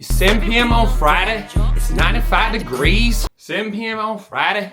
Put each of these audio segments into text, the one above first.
It's 7 p.m. on Friday. It's 95 degrees. 7 p.m. on Friday.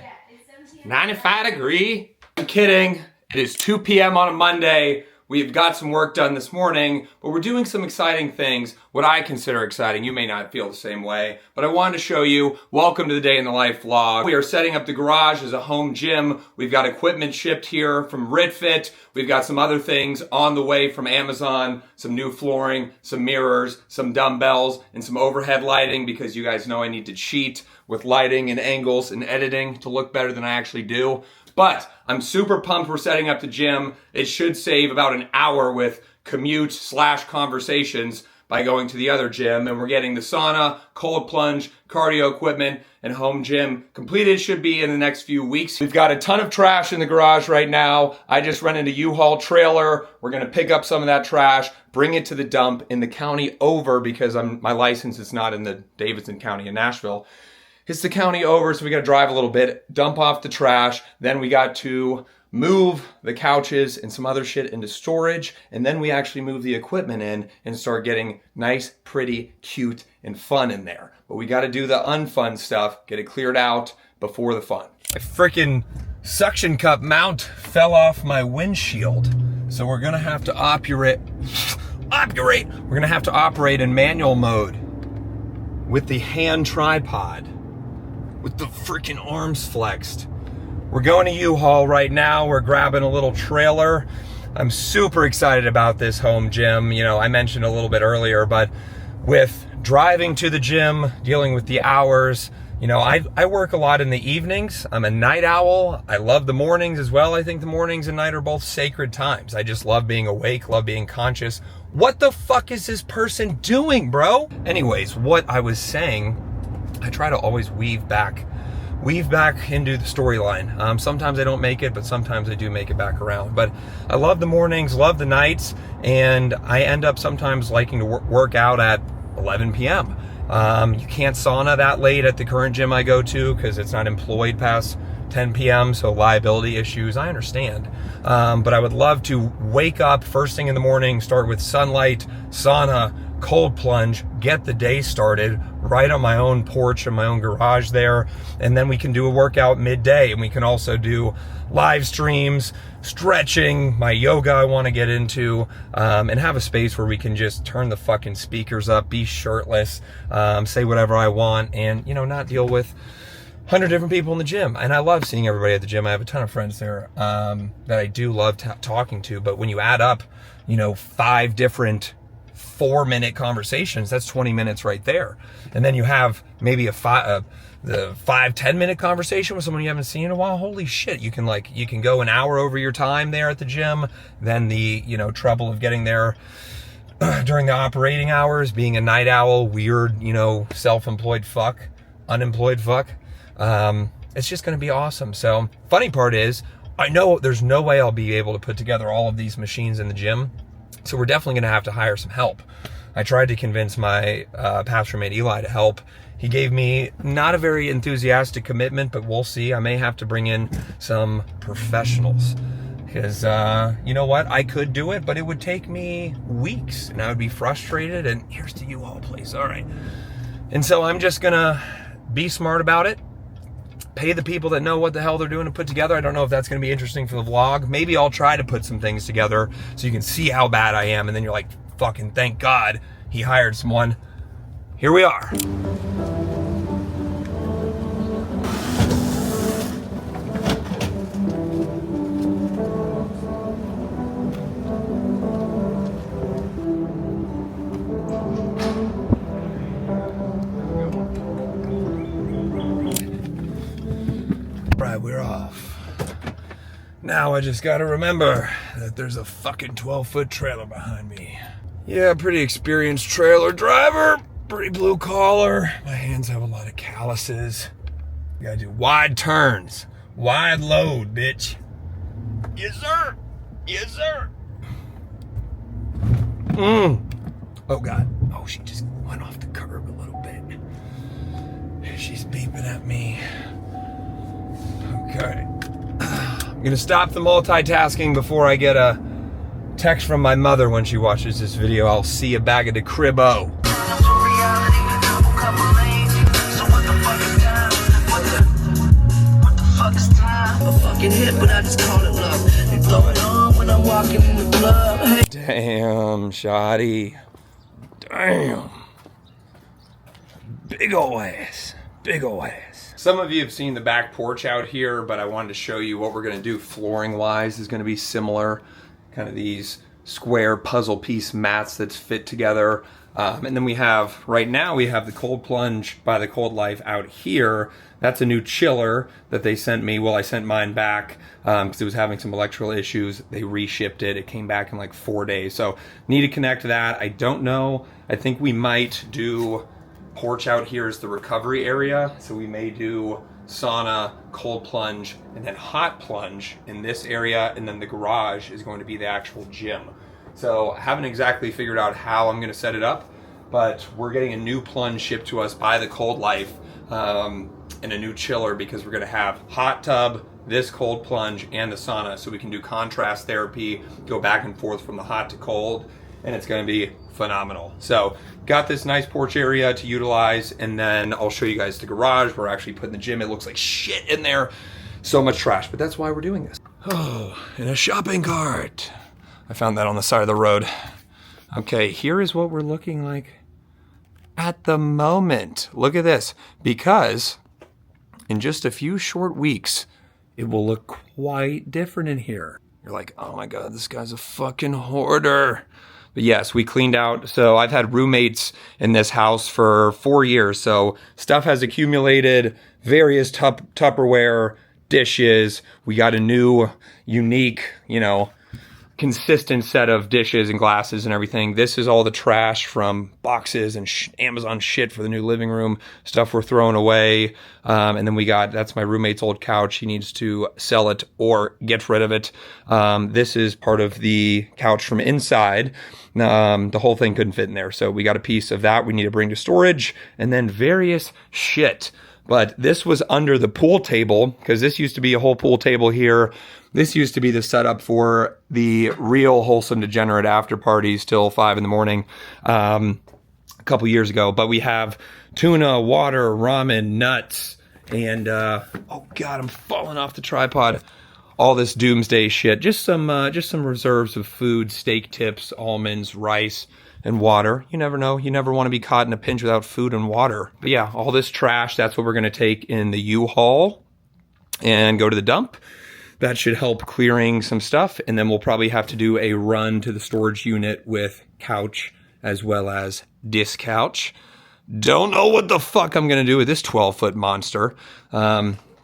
95 degree. I'm kidding. It is 2 p.m. on a Monday. We've got some work done this morning, but we're doing some exciting things, what I consider exciting. You may not feel the same way, but I wanted to show you, welcome to the Day in the Life vlog. We are setting up the garage as a home gym. We've got equipment shipped here from RitFit. We've got some other things on the way from Amazon, some new flooring, some mirrors, some dumbbells, and some overhead lighting because you guys know I need to cheat with lighting and angles and editing to look better than I actually do. But I'm super pumped we're setting up the gym. It should save about an hour with commute/conversations by going to the other gym. And we're getting the sauna, cold plunge, cardio equipment, and home gym completed. Should be in the next few weeks. We've got a ton of trash in the garage right now. I just rented a U-Haul trailer. We're gonna pick up some of that trash, bring it to the dump in the county over because my license is not in the Davidson County in Nashville. It's the county over, so we got to drive a little bit, dump off the trash. Then we got to move the couches and some other shit into storage. And then we actually move the equipment in and start getting nice, pretty, cute, and fun in there. But we got to do the unfun stuff, get it cleared out before the fun. My freaking suction cup mount fell off my windshield. So we're going to have to operate. We're going to have to operate in manual mode with the hand tripod. With the freaking arms flexed. We're going to U-Haul right now. We're grabbing a little trailer. I'm super excited about this home gym. You know, I mentioned a little bit earlier, but with driving to the gym, dealing with the hours, you know, I work a lot in the evenings. I'm a night owl. I love the mornings as well. I think the mornings and night are both sacred times. I just love being awake, love being conscious. What the fuck is this person doing, bro? Anyways, what I was saying, I try to always weave back into the storyline. Sometimes I don't make it, but sometimes I do make it back around. But I love the mornings, love the nights, and I end up sometimes liking to work out at 11 p.m. You can't sauna that late at the current gym I go to because it's not employed past 10 p.m., so liability issues, I understand. But I would love to wake up first thing in the morning, start with sunlight, sauna, cold plunge, get the day started right on my own porch in my own garage there, and then we can do a workout midday, and we can also do live streams, stretching, my yoga I want to get into, and have a space where we can just turn the fucking speakers up, be shirtless, say whatever I want, and, you know, not deal with 100 different people in the gym. And I love seeing everybody at the gym. I have a ton of friends there that I do love talking to, but when you add up, you know, 5 different 4-minute conversations, that's 20 minutes right there. And then you have maybe the 5-10 minute conversation with someone you haven't seen in a while. Holy shit, you can go an hour over your time there at the gym. Then the, you know, trouble of getting there during the operating hours, being a night owl, weird, you know, self-employed fuck, unemployed fuck. It's just going to be awesome. So funny part is, I know there's no way I'll be able to put together all of these machines in the gym. So we're definitely going to have to hire some help. I tried to convince my pastor mate Eli to help. He gave me not a very enthusiastic commitment, but we'll see. I may have to bring in some professionals because you know what? I could do it, but it would take me weeks and I would be frustrated. And here's the U-Haul place. All right. And so I'm just going to be smart about it. Pay the people that know what the hell they're doing to put together. I don't know if that's going to be interesting for the vlog. Maybe I'll try to put some things together so you can see how bad I am. And then you're like, fucking thank God he hired someone. Here we are. Right, we're off. Now I just gotta remember that there's a fucking 12-foot trailer behind me. Yeah, pretty experienced trailer driver, pretty blue collar. My hands have a lot of calluses. You gotta do wide turns, wide load, bitch. Yes, sir. Yes, sir. Oh, God. Oh, she just went off the curb a little bit. She's beeping at me. Okay. I'm gonna stop the multitasking before I get a text from my mother when she watches this video. I'll see you back at the cribbo. Damn, shoddy. Damn. Big ol' ass. Big ol' ass. Some of you have seen the back porch out here, but I wanted to show you what we're gonna do flooring wise is gonna be similar. Kind of these square puzzle piece mats that fit together. And then we have, right now we have the Cold Plunge by the Cold Life out here. That's a new chiller that they sent me. Well, I sent mine back because it was having some electrical issues. They reshipped it. It came back in like 4 days. So need to connect that. I don't know. I think we might do porch out here as the recovery area. So we may do sauna, cold plunge, and then hot plunge in this area. And then the garage is going to be the actual gym. So I haven't exactly figured out how I'm going to set it up, but we're getting a new plunge shipped to us by the Cold Life and a new chiller because we're going to have hot tub, this cold plunge, and the sauna, so we can do contrast therapy, go back and forth from the hot to cold, and it's going to be phenomenal. So got this nice porch area to utilize, and then I'll show you guys the garage. We're actually putting the gym. It looks like shit in there. So much trash, but that's why we're doing this. Oh, in a shopping cart. I found that on the side of the road. Okay, here is what we're looking like at the moment. Look at this, because in just a few short weeks, it will look quite different in here. You're like, oh my God, this guy's a fucking hoarder. But yes, we cleaned out. So I've had roommates in this house for 4 years. So stuff has accumulated, various Tupperware, dishes. We got a new, unique, consistent set of dishes and glasses and everything. This is all the trash from boxes and Amazon shit for the new living room, stuff we're throwing away. And then that's my roommate's old couch. He needs to sell it or get rid of it. This is part of the couch from inside. The whole thing couldn't fit in there. So we got a piece of that we need to bring to storage, and then various shit. But this was under the pool table, because this used to be a whole pool table here. This used to be the setup for the real Wholesome Degenerate after parties till 5 a.m. A couple years ago. But we have tuna, water, ramen, nuts, and oh God, I'm falling off the tripod. All this doomsday shit. Just some reserves of food, steak tips, almonds, rice, and water. You never know. You never want to be caught in a pinch without food and water. But yeah, all this trash, that's what we're going to take in the U-Haul and go to the dump. That should help clearing some stuff. And then we'll probably have to do a run to the storage unit with couch as well as disc couch. Don't know what the fuck I'm going to do with this 12-foot monster.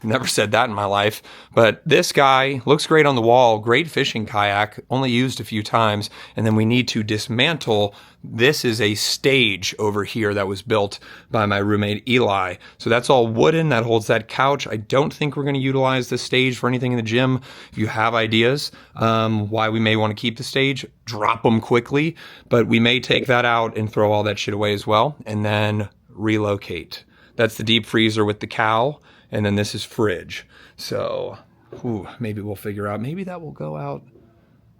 Never said that in my life, but this guy looks great on the wall. Great fishing kayak, only used a few times. And then we need to dismantle. This is a stage over here that was built by my roommate Eli. So that's all wooden that holds that couch. I don't think we're going to utilize the stage for anything in the gym. If you have ideas why we may want to keep the stage, drop them quickly. But we may take that out and throw all that shit away as well, and then relocate. That's the deep freezer with the cow. And then this is fridge. So, maybe we'll figure out. Maybe that will go out.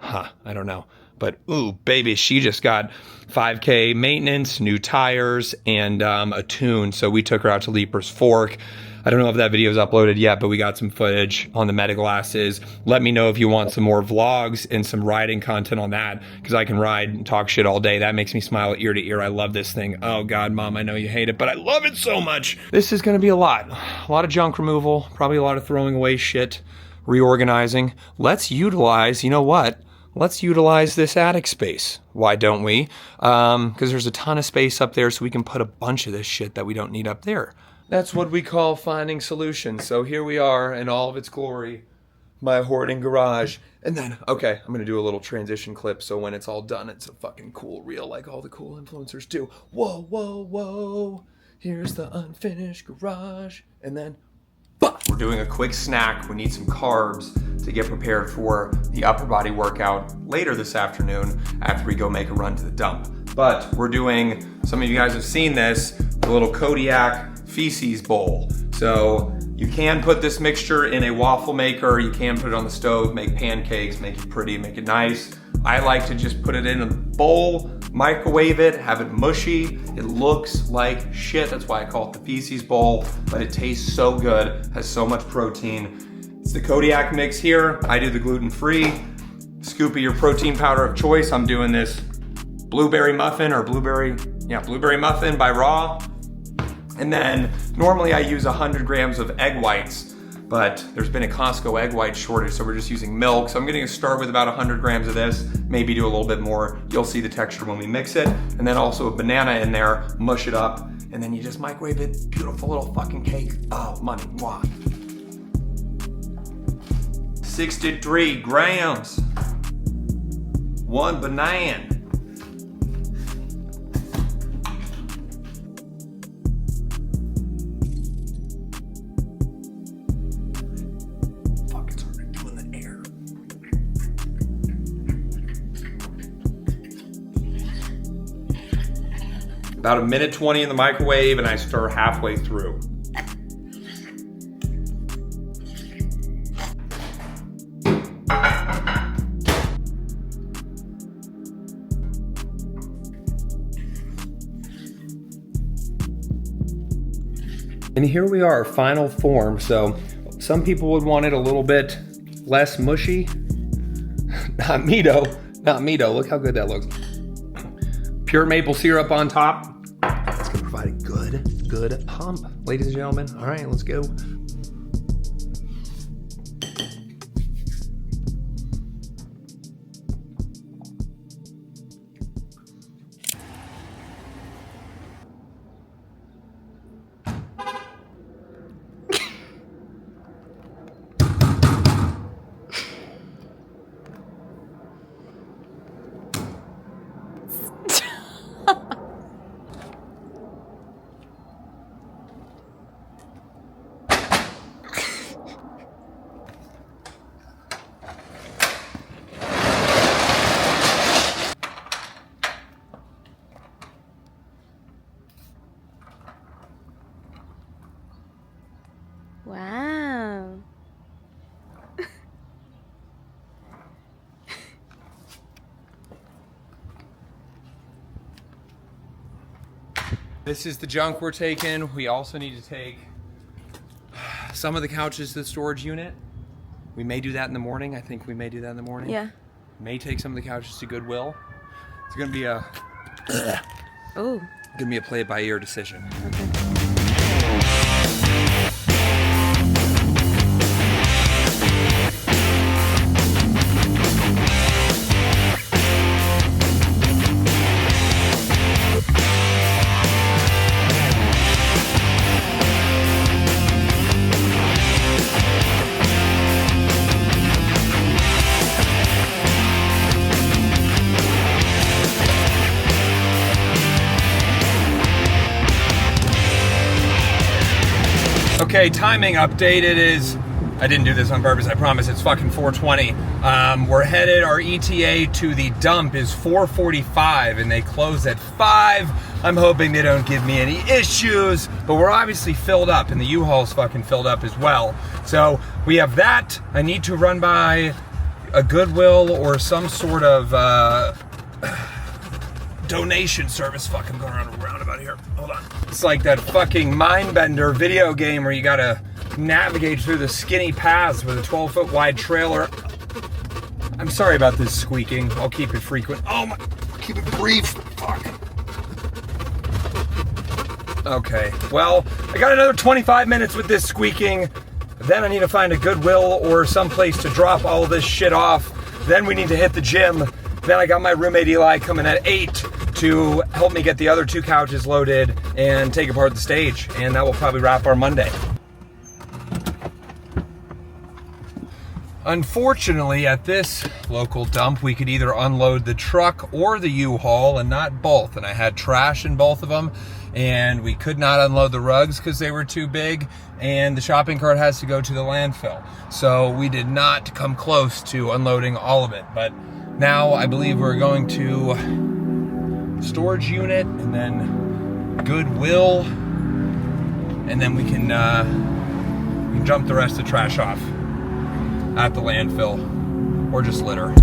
I don't know. But, baby, she just got 5K maintenance, new tires, and a tune. So we took her out to Leaper's Fork. I don't know if that video is uploaded yet, but we got some footage on the Meta glasses. Let me know if you want some more vlogs and some riding content on that, because I can ride and talk shit all day. That makes me smile ear to ear. I love this thing. Oh God, Mom, I know you hate it, but I love it so much. This is going to be a lot of junk removal, probably a lot of throwing away shit, reorganizing. Let's utilize, you know what? Let's utilize this attic space. Why don't we? Because there's a ton of space up there, so we can put a bunch of this shit that we don't need up there. That's what we call finding solutions. So here we are in all of its glory, my hoarding garage. And then, okay, I'm going to do a little transition clip so when it's all done, it's a fucking cool reel like all the cool influencers do. Whoa, whoa, whoa, here's the unfinished garage. And then, we're doing a quick snack. We need some carbs to get prepared for the upper body workout later this afternoon after we go make a run to the dump. But we're doing, some of you guys have seen this, the little Kodiak feces bowl. So you can put this mixture in a waffle maker, you can put it on the stove, make pancakes, make it pretty, make it nice. I like to just put it in a bowl, microwave it, have it mushy. It looks like shit, that's why I call it the feces bowl, but it tastes so good, has so much protein. It's the Kodiak mix here. I do the gluten-free. scoop of your protein powder of choice. I'm doing this blueberry muffin muffin by Raw. And then normally I use 100 grams of egg whites, but there's been a Costco egg white shortage, so we're just using milk. So I'm gonna start with about 100 grams of this, maybe do a little bit more. You'll see the texture when we mix it. And then also a banana in there, mush it up, and then you just microwave it. Beautiful little fucking cake. Oh, money, wow. 63 grams. One banana. About 1:20 in the microwave, and I stir halfway through. And here we are, final form. So some people would want it a little bit less mushy. Not me though, not me though. Look how good that looks. Pure maple syrup on top. It's gonna provide a good pump, ladies and gentlemen. All right, let's go. Wow. This is the junk we're taking. We also need to take some of the couches to the storage unit. We may do that in the morning. I think we may do that in the morning. Yeah. May take some of the couches to Goodwill. It's gonna be a play it by ear decision. Okay. Okay, timing update. It is, I didn't do this on purpose, I promise, it's fucking 4:20. We're headed, our ETA to the dump is 4:45 and they close at 5. I'm hoping they don't give me any issues, but we're obviously filled up and the U-Haul's fucking filled up as well. So we have that. I need to run by a Goodwill or some sort of donation service. Fucking going around a roundabout here. Hold on. It's like that fucking Mindbender video game where you gotta navigate through the skinny paths with a 12-foot wide trailer. I'm sorry about this squeaking. I'll keep it frequent. Oh my, keep it brief. Fuck. Okay, well, I got another 25 minutes with this squeaking. Then I need to find a Goodwill or someplace to drop all this shit off. Then we need to hit the gym. Then I got my roommate Eli coming at 8 to help me get the other 2 couches loaded and take apart the stage. And that will probably wrap our Monday. Unfortunately, at this local dump, we could either unload the truck or the U-Haul and not both. And I had trash in both of them. And we could not unload the rugs because they were too big. And the shopping cart has to go to the landfill. So we did not come close to unloading all of it. But now I believe we're going to storage unit and then Goodwill. And then we can jump the rest of the trash off at the landfill or just litter.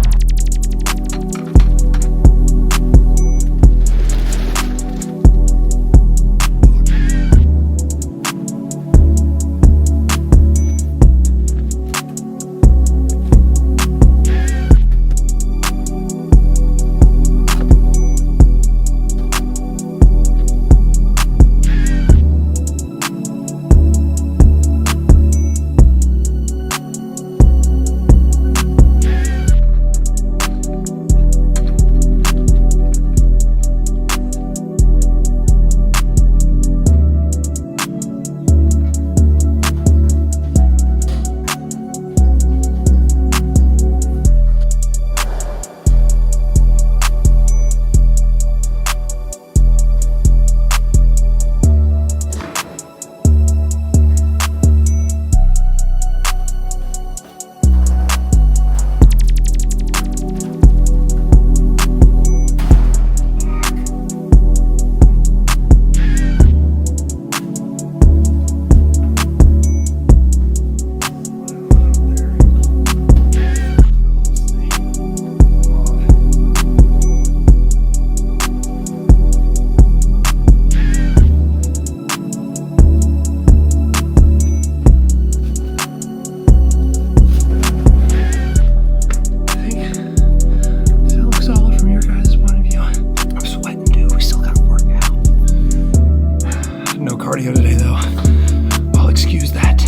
cardio today though. I'll excuse that.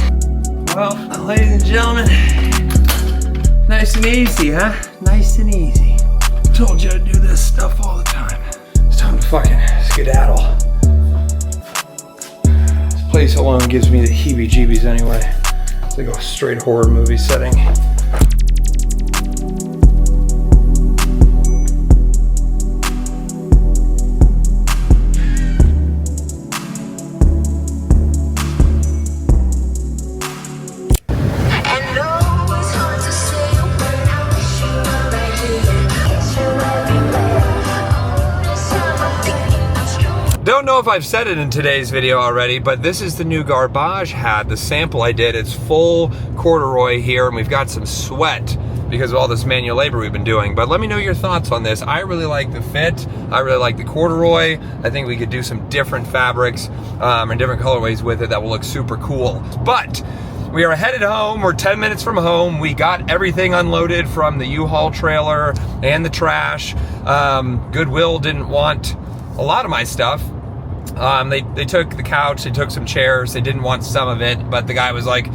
Well, ladies and gentlemen, nice and easy, huh? Nice and easy. Told you I'd do this stuff all the time. It's time to fucking skedaddle. This place alone gives me the heebie-jeebies anyway. It's like a straight horror movie setting. Don't know if I've said it in today's video already, but this is the new garbage hat, the sample I did. It's full corduroy here, and we've got some sweat because of all this manual labor we've been doing. But let me know your thoughts on this. I really like the fit. I really like the corduroy. I think we could do some different fabrics and different colorways with it that will look super cool. But we are headed home. We're 10 minutes from home. We got everything unloaded from the U-Haul trailer and the trash. Goodwill didn't want a lot of my stuff. They took the couch, they took some chairs, they didn't want some of it, but the guy was like,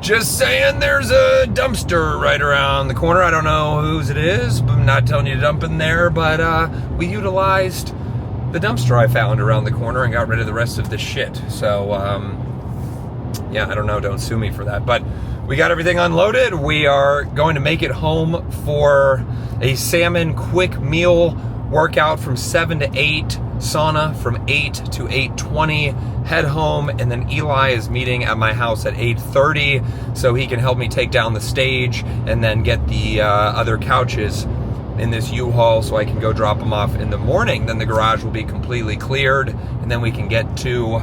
just saying there's a dumpster right around the corner. I don't know whose it is, but I'm not telling you to dump in there, but we utilized the dumpster I found around the corner and got rid of the rest of the shit. So, yeah, I don't know, don't sue me for that, but we got everything unloaded. We are going to make it home for a salmon quick meal workout from 7 to 8, sauna from 8 to 8:20, head home, and then Eli is meeting at my house at 8:30 so he can help me take down the stage and then get the other couches in this U-Haul so I can go drop them off in the morning. Then the garage will be completely cleared, and then we can get to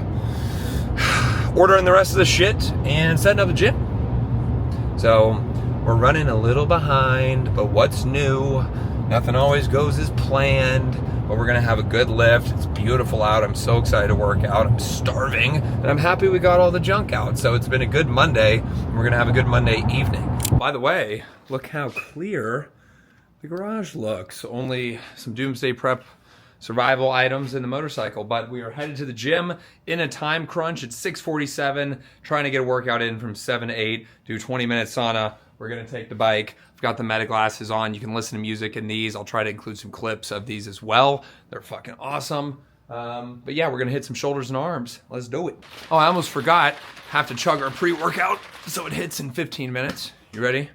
ordering the rest of the shit and setting up the gym. So we're running a little behind, but what's new? Nothing always goes as planned, but we're gonna have a good lift. It's beautiful out. I'm so excited to work out. I'm starving, and I'm happy we got all the junk out. So it's been a good Monday, and we're gonna have a good Monday evening. By the way, look how clear the garage looks. Only some doomsday prep survival items in the motorcycle, but we are headed to the gym in a time crunch. It's 6:47, trying to get a workout in from 7 to 8, do 20-minute sauna. We're gonna take the bike. I've got the meta glasses on. You can listen to music in these. I'll try to include some clips of these as well. They're fucking awesome. But yeah, we're gonna hit some shoulders and arms. Let's do it. Oh, I almost forgot. Have to chug our pre-workout so it hits in 15 minutes. You ready?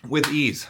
With ease.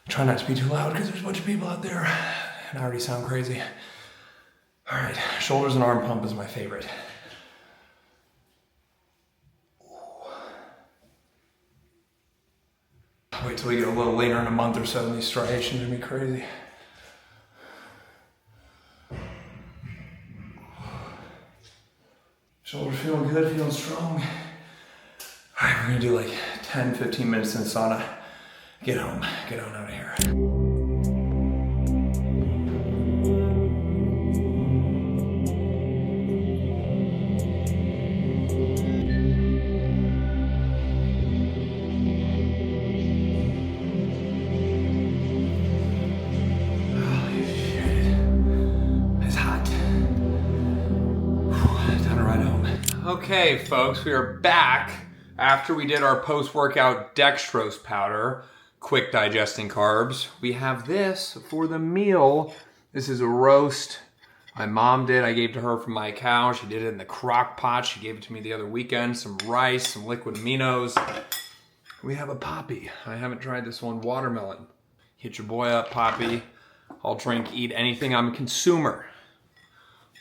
Try not to be too loud because there's a bunch of people out there and I already sound crazy. All right, shoulders and arm pump is my favorite. Wait till we get a little later in a month or so and these striations are gonna be crazy. Shoulders feeling good, feeling strong. All right, we're gonna do like 10, 15 minutes in the sauna. Get home, get on out of here. Okay, folks, we are back after we did our post-workout dextrose powder, quick digesting carbs. We have this for the meal. This is a roast my mom did. I gave to her from my cow. She did it in the crock pot. She gave it to me the other weekend. Some rice, some liquid aminos. We have a Poppy. I haven't tried this one, watermelon. Hit your boy up, Poppy. I'll drink, eat anything. I'm a consumer.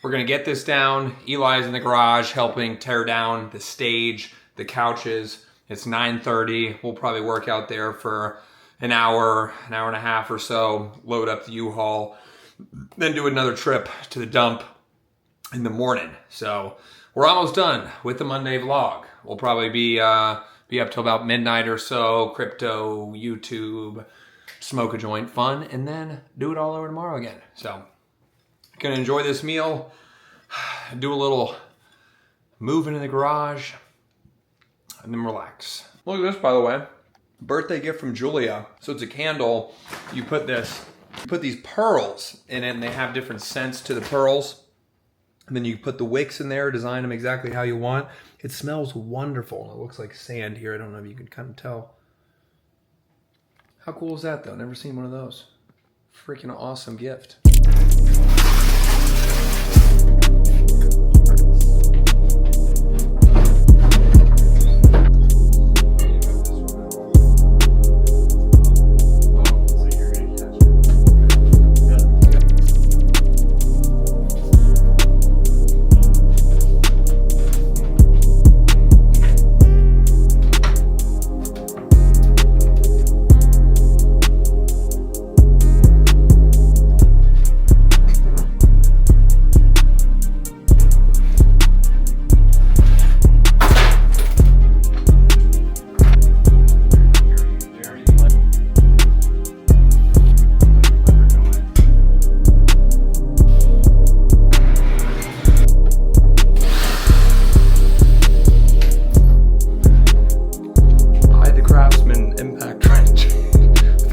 We're gonna get this down. Eli's in the garage helping tear down the stage, the couches. It's 9:30. We'll probably work out there for an hour and a half or so, load up the U-Haul, then do another trip to the dump in the morning. So we're almost done with the Monday vlog. We'll probably be up till about midnight or so, crypto, YouTube, smoke a joint, fun, and then do it all over tomorrow again. So gonna enjoy this meal, do a little moving in the garage, and then relax. Look at this, by the way. Birthday gift from Julia. So it's a candle. You put these pearls in it, and they have different scents to the pearls. And then you put the wicks in there, design them exactly how you want. It smells wonderful. It looks like sand here. I don't know if you can kind of tell. How cool is that, though? Never seen one of those. Freaking awesome gift.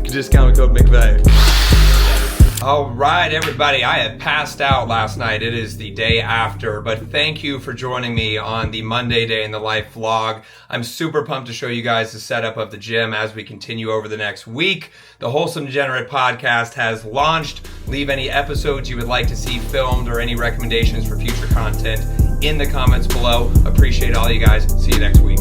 Discount code McVeigh. All right, everybody, I had passed out last night. It is the day after, but thank you for joining me on the Monday Day in the Life vlog. I'm super pumped to show you guys the setup of the gym as we continue over the next week. The Wholesome Degenerate podcast has launched. Leave any episodes you would like to see filmed or any recommendations for future content in the comments below. Appreciate all you guys. See you next week.